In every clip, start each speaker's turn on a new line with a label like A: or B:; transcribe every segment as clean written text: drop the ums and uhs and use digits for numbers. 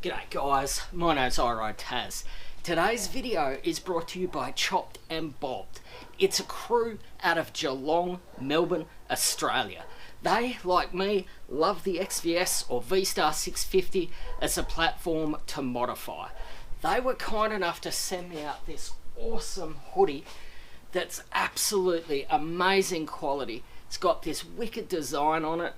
A: G'day guys, my name's Taz. Today's video is brought to you by Chopped and Bobbed. It's a crew out of Geelong, Melbourne, Australia. They, like me, love the XVS or Vstar 650 as a platform to modify. They were kind enough to send me out this awesome hoodie that's absolutely amazing quality. It's got this wicked design on it,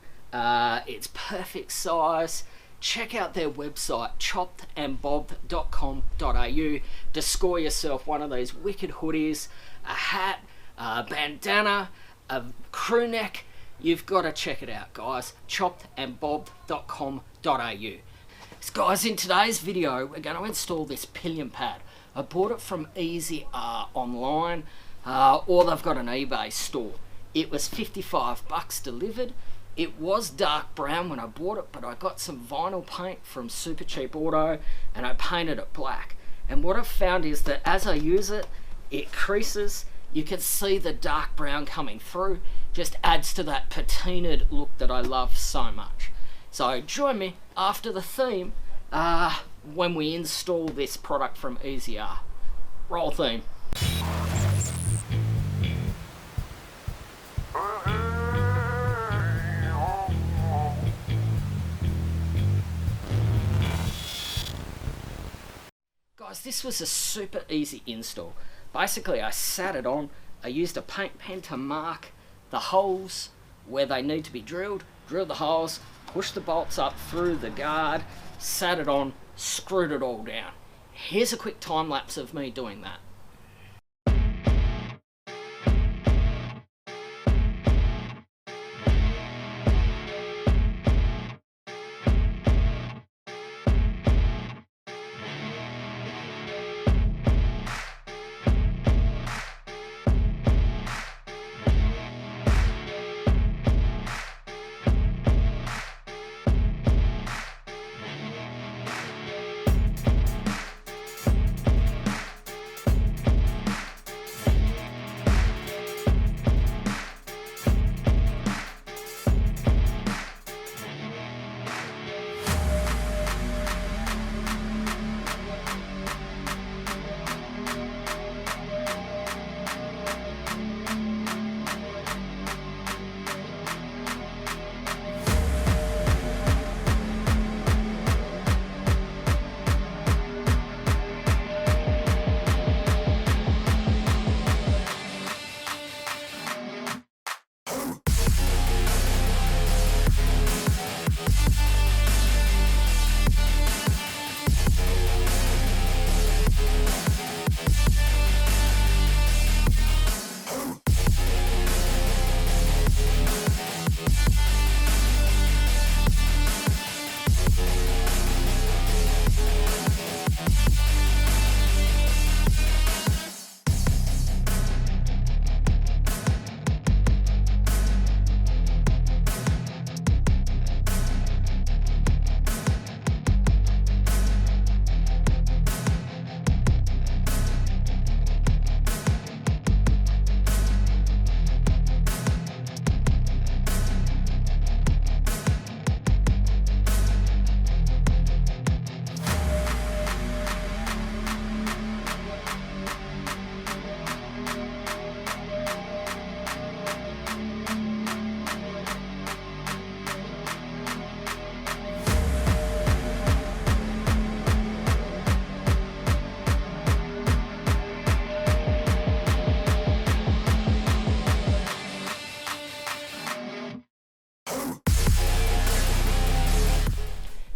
A: it's perfect size. Check out their website, choppedandbobbed.com.au, to score yourself one of these wicked hoodies, a hat, a bandana, a crew neck. You've got to check it out, guys. choppedandbobbed.com.au. So guys, in today's video, we're going to install this Pillion Pad. I bought it from Easy-R online, or they've got an eBay store. It was $55 delivered. It was dark brown when I bought it, but I got some vinyl paint from Super Cheap Auto and I painted it black. And what I've found is that as I use it, it creases. You can see the dark brown coming through. Just adds to that patinaed look that I love so much. So join me after the theme when we install this product from Easy-R. Roll theme. Guys, this was a super easy install. Basically, I sat it on, I used a paint pen to mark the holes where they need to be drilled, drilled the holes, pushed the bolts up through the guard, sat it on, screwed it all down. Here's a quick time lapse of me doing that.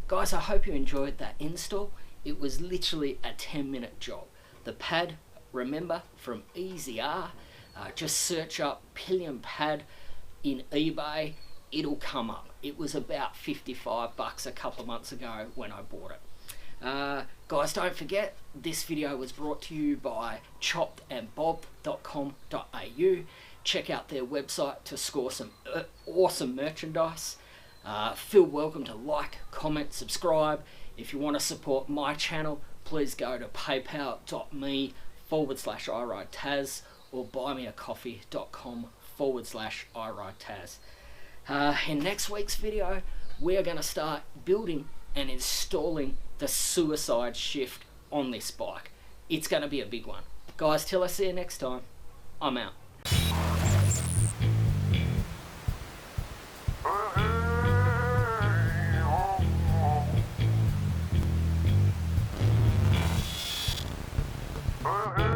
A: Guys, I hope you enjoyed that install. It was literally a 10-minute job. The pad, remember, from Easy-R. Just search up Pillion Pad in eBay. It'll come up. It was about $55 a couple of months ago when I bought it. Guys, don't forget, this video was brought to you by choppedandbobbed.com.au. Check out their website to score some awesome merchandise. Feel welcome to like, comment, subscribe. If you want to support my channel, please go to paypal.me/iRideTaz or buymeacoffee.com/iRideTaz. In next week's video, we are going to start building and installing the suicide shift on this bike. It's going to be a big one. Guys, till I see you next time, I'm out.
B: Uh-huh.